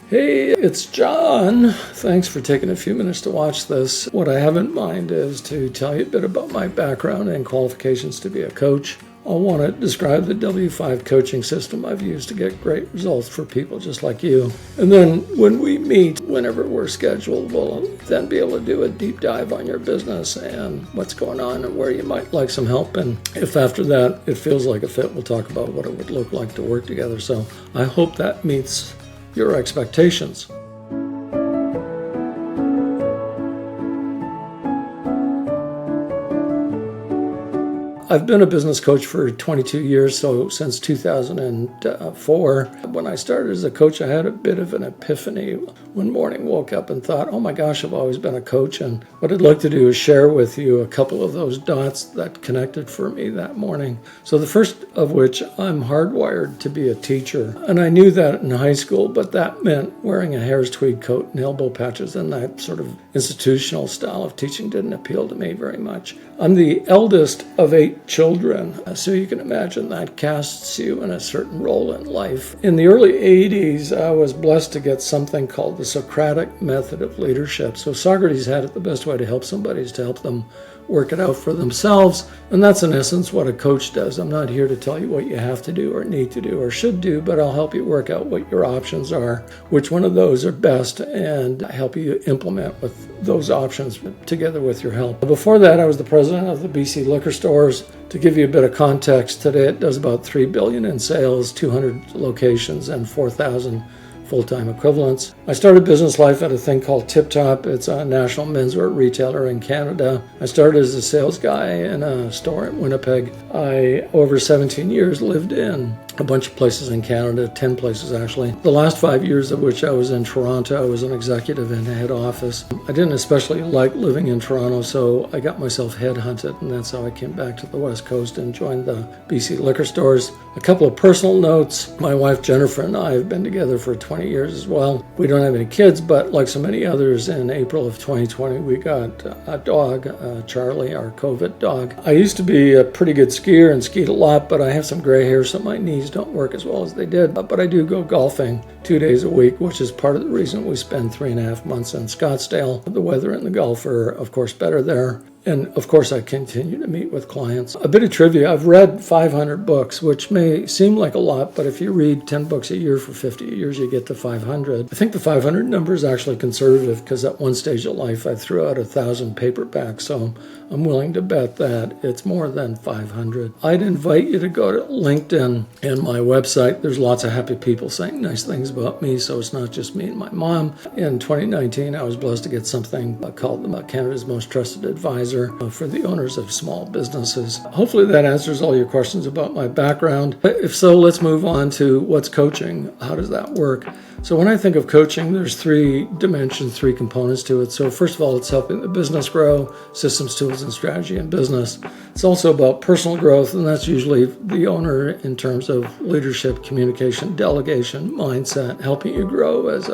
Hey, it's John. Thanks for taking a few minutes to watch this. What I have in mind is to tell you a bit about my background and qualifications to be a coach. I want to describe the W5 coaching system I've used to get great results for people just like you. And then when we meet, whenever we're scheduled, we'll then be able to do a deep dive on your business and what's going on and where you might like some help. And if after that it feels like a fit, we'll talk about what it would look like to work together. So I hope that meets your expectations. I've been a business coach for 22 years, so since 2004. When I started as a coach, I had a bit of an epiphany. One morning, woke up and thought, oh my gosh, I've always been a coach. And what I'd like to do is share with you a couple of those dots that connected for me that morning. So the first of which, I'm hardwired to be a teacher. And I knew that in high school, but that meant wearing a Harris tweed coat and elbow patches, and that sort of institutional style of teaching didn't appeal to me very much. I'm the eldest of 8 children, so you can imagine that casts you in a certain role in life. In the early 80s, I was blessed to get something called the Socratic method of leadership. So Socrates had it the best way to help somebody is to help them work it out for themselves. And that's in essence what a coach does. I'm not here to tell you what you have to do or need to do or should do, but I'll help you work out what your options are, which one of those are best, and help you implement with those options together with your help. Before that, I was the president of the BC Liquor Stores. To give you a bit of context, today it does about $3 billion in sales, 200 locations, and 4,000 full-time equivalents. I started business life at a thing called Tip Top. It's a national menswear retailer in Canada. I started as a sales guy in a store in Winnipeg. I, over 17 years, lived in a bunch of places in Canada, 10 places actually. The last 5 years of which I was in Toronto. I was an executive in head office. I didn't especially like living in Toronto, so I got myself headhunted, and that's how I came back to the West Coast and joined the BC Liquor Stores. A couple of personal notes. My wife Jennifer and I have been together for 20 years as well. We don't have any kids, but like so many others, in April of 2020, we got a dog, Charlie, our COVID dog. I used to be a pretty good skier and skied a lot, but I have some gray hair, so my knees don't work as well as they did. But I do go golfing 2 days a week, which is part of the reason we spend 3.5 months in Scottsdale. The weather and the golf are, of course, better there. And of course, I continue to meet with clients. A bit of trivia, I've read 500 books, which may seem like a lot, but if you read 10 books a year for 50 years, you get to 500. I think the 500 number is actually conservative because at one stage of life, I threw out 1,000 paperbacks, so I'm willing to bet that it's more than 500. I'd invite you to go to LinkedIn and my website. There's lots of happy people saying nice things about me, so it's not just me and my mom. In 2019, I was blessed to get something called Canada's Most Trusted Advisor for the owners of small businesses. Hopefully that answers all your questions about my background. If so, let's move on to what's coaching. How does that work? So when I think of coaching, there's 3 dimensions, 3 components to it. So first of all, it's helping the business grow, systems, tools, and strategy in business. It's also about personal growth, and that's usually the owner in terms of leadership, communication, delegation, mindset, helping you grow as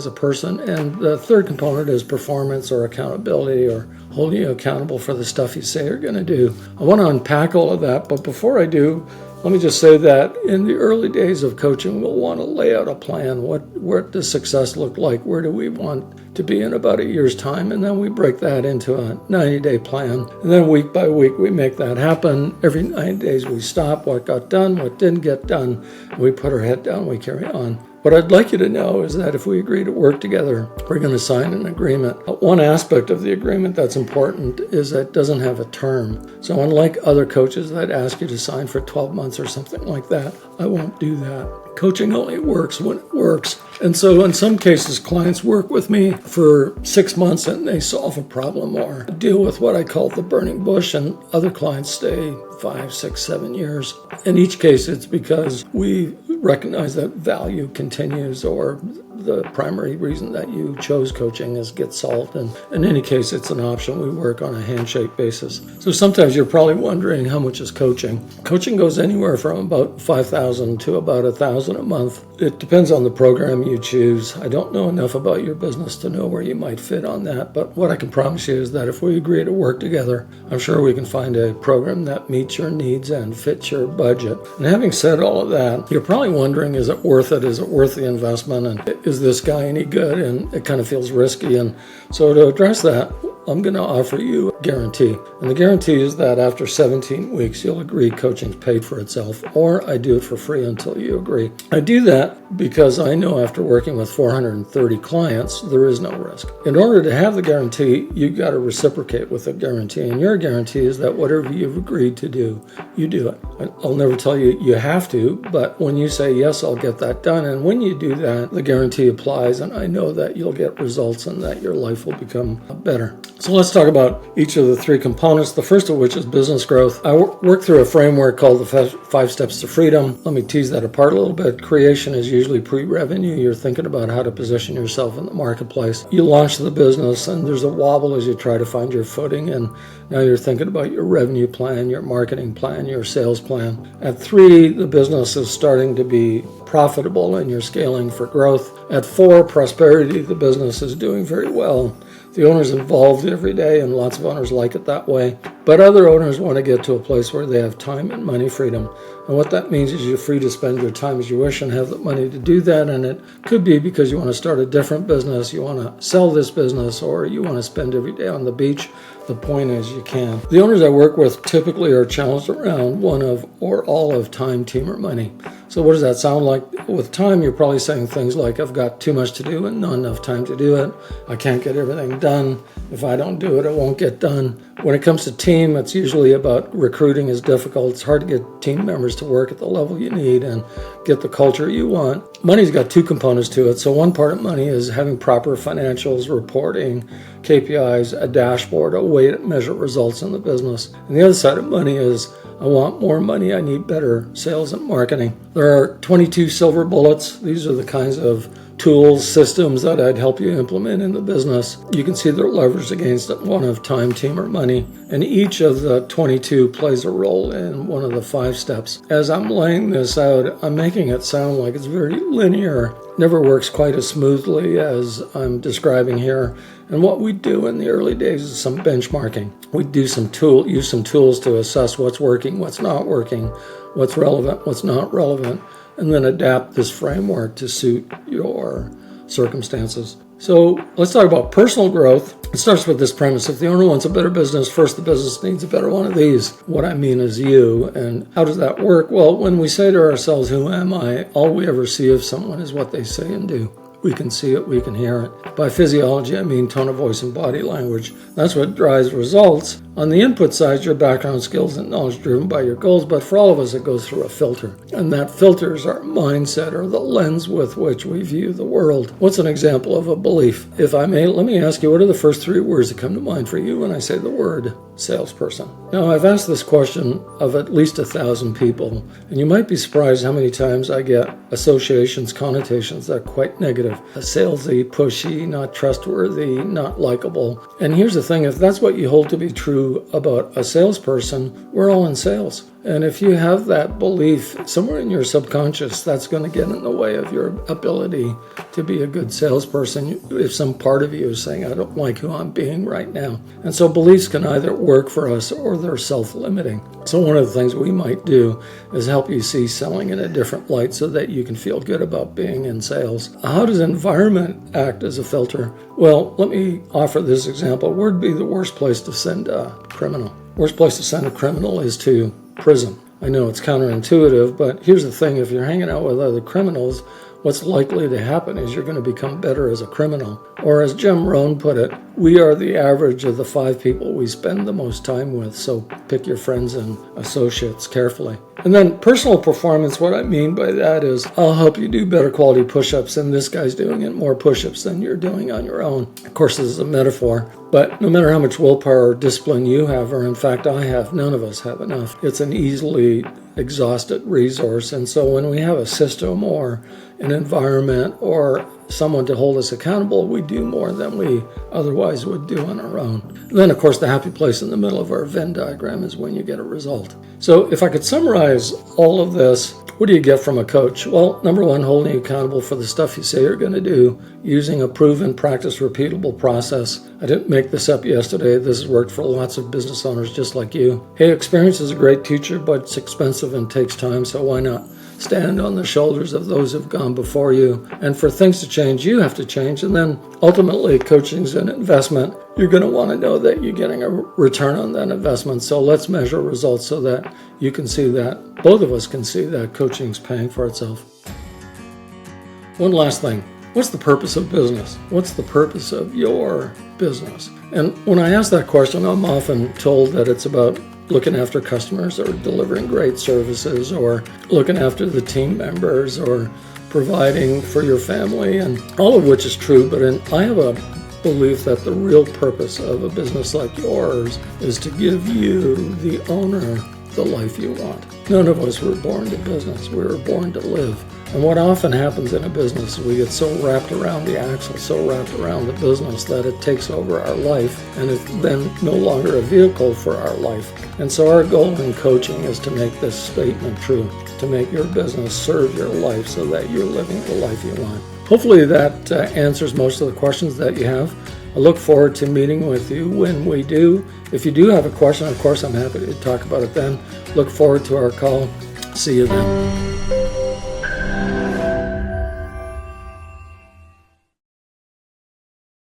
a person. And the third component is performance or accountability, or holding you accountable for the stuff you say you're going to do. I want to unpack all of that, but before I do, let me just say that in the early days of coaching, we'll want to lay out a plan. What does success look like? Where do we want to be in about a year's time? And then we break that into a 90-day plan. And then week by week, we make that happen. Every 90 days, we stop what got done, what didn't get done. We put our head down, we carry on. What I'd like you to know is that if we agree to work together, we're going to sign an agreement. One aspect of the agreement that's important is that it doesn't have a term. So unlike other coaches that ask you to sign for 12 months or something like that, I won't do that. Coaching only works when it works. And so in some cases, clients work with me for 6 months and they solve a problem or deal with what I call the burning bush, and other clients stay 5, 6, 7 years. In each case, it's because we recognize that value continues, or the primary reason that you chose coaching is get solved. And in any case, it's an option. We work on a handshake basis. So sometimes you're probably wondering, how much is coaching? Coaching goes anywhere from about $5,000 to about $1,000 a month. it depends on the program you choose. I don't know enough about your business to know where you might fit on that, but what I can promise you is that if we agree to work together, I'm sure we can find a program that meets your needs and fits your budget. And having said all of that, you're probably wondering, is it worth it? Is it worth the investment? And is this guy any good? And it kind of feels risky. And so to address that, I'm going to offer you a guarantee. And the guarantee is that after 17 weeks, you'll agree coaching's paid for itself, or I do it for free until you agree. I do that because I know after working with 430 clients, there is no risk. In order to have the guarantee, you've got to reciprocate with the guarantee. And your guarantee is that whatever you've agreed to do, you do it. I'll never tell you you have to, but when you say, yes, I'll get that done. And when you do that, the guarantee applies, and I know that you'll get results and that your life will become better. So let's talk about each of the three components, the first of which is business growth. I work through a framework called the 5 Steps to Freedom. Let me tease that apart a little bit. Creation is usually pre-revenue. You're thinking about how to position yourself in the marketplace. You launch the business, and there's a wobble as you try to find your footing, and now you're thinking about your revenue plan, your marketing plan, your sales plan. At 3, the business is starting to be profitable, and you're scaling for growth. At 4, prosperity, the business is doing very well. The owner's involved every day, and lots of owners like it that way. But other owners want to get to a place where they have time and money freedom. And what that means is you're free to spend your time as you wish and have the money to do that. And it could be because you want to start a different business, you want to sell this business, or you want to spend every day on the beach. The point is you can. The owners I work with typically are challenged around one of or all of time, team, or money. So what does that sound like? With time, you're probably saying things like, I've got too much to do and not enough time to do it. I can't get everything done. If I don't do it, it won't get done. When it comes to team, it's usually about recruiting is difficult. It's hard to get team members to work at the level you need and get the culture you want. Money's got 2 components to it. So one part of money is having proper financials, reporting, KPIs, a dashboard, a way to measure results in the business. And the other side of money is, I want more money, I need better sales and marketing. There are 22 silver bullets. These are the kinds of tools, systems that I'd help you implement in the business. You can see they're leveraged against one of time, team, or money. And each of the 22 plays a role in one of the 5 steps. As I'm laying this out, I'm making it sound like it's very linear. Never works quite as smoothly as I'm describing here. And what we do in the early days is some benchmarking. We do use some tools to assess what's working, what's not working, what's relevant, what's not relevant, and then adapt this framework to suit your circumstances. So let's talk about personal growth. It starts with this premise. If the owner wants a better business, first the business needs a better one of these. What I mean is you. And how does that work? Well, when we say to ourselves, who am I? All we ever see of someone is what they say and do. We can see it, we can hear it. By physiology, I mean tone of voice and body language. That's what drives results. On the input side, your background, skills, and knowledge driven by your goals, but for all of us, it goes through a filter. And that filter is our mindset, or the lens with which we view the world. What's an example of a belief? If I may, let me ask you, what are the first 3 words that come to mind for you when I say the word salesperson? Now, I've asked this question of at least 1,000 people, and you might be surprised how many times I get associations, connotations that are quite negative. Salesy, pushy, not trustworthy, not likable. And here's the thing, if that's what you hold to be true about a salesperson, we're all in sales. And if you have that belief somewhere in your subconscious, that's going to get in the way of your ability to be a good salesperson. If some part of you is saying, I don't like who I'm being right now. And so beliefs can either work for us or they're self-limiting. So one of the things we might do is help you see selling in a different light so that you can feel good about being in sales. How does environment act as a filter? Well, let me offer this example. Where'd be the worst place to send a criminal? Worst place to send a criminal is to prison. I know it's counterintuitive, but here's the thing. If you're hanging out with other criminals, what's likely to happen is you're going to become better as a criminal. Or as Jim Rohn put it, we are the average of the 5 people we spend the most time with, so pick your friends and associates carefully. And then personal performance, what I mean by that is I'll help you do better quality push-ups, and this guy's doing it more push-ups than you're doing on your own. Of course, this is a metaphor, but no matter how much willpower or discipline you have, or in fact I have, none of us have enough. It's an easily exhausted resource, and so when we have a system or an environment or someone to hold us accountable, we do more than we otherwise would do on our own. And then, of course, the happy place in the middle of our Venn diagram is when you get a result. So if I could summarize all of this, what do you get from a coach? Well, number one, holding you accountable for the stuff you say you're going to do, using a proven, practice, repeatable process. I didn't make this up yesterday. This has worked for lots of business owners just like you. Hey, experience is a great teacher, but it's expensive and takes time, so why not stand on the shoulders of those who've gone before you? And for things to change, you have to change. And then ultimately, coaching is an investment. You're going to want to know that you're getting a return on that investment. So let's measure results so that you can see that, both of us can see that coaching is paying for itself. One last thing. What's the purpose of business? What's the purpose of your business? And when I ask that question, I'm often told that it's about looking after customers or delivering great services or looking after the team members or providing for your family, and all of which is true. But I have a belief that the real purpose of a business like yours is to give you, the owner, the life you want. None of us were born to business. We were born to live. And what often happens in a business is we get so wrapped around the axle, so wrapped around the business that it takes over our life, and it's then no longer a vehicle for our life. And so our goal in coaching is to make this statement true, to make your business serve your life so that you're living the life you want. Hopefully that answers most of the questions that you have. I look forward to meeting with you when we do. If you do have a question, of course, I'm happy to talk about it then. Look forward to our call. See you then.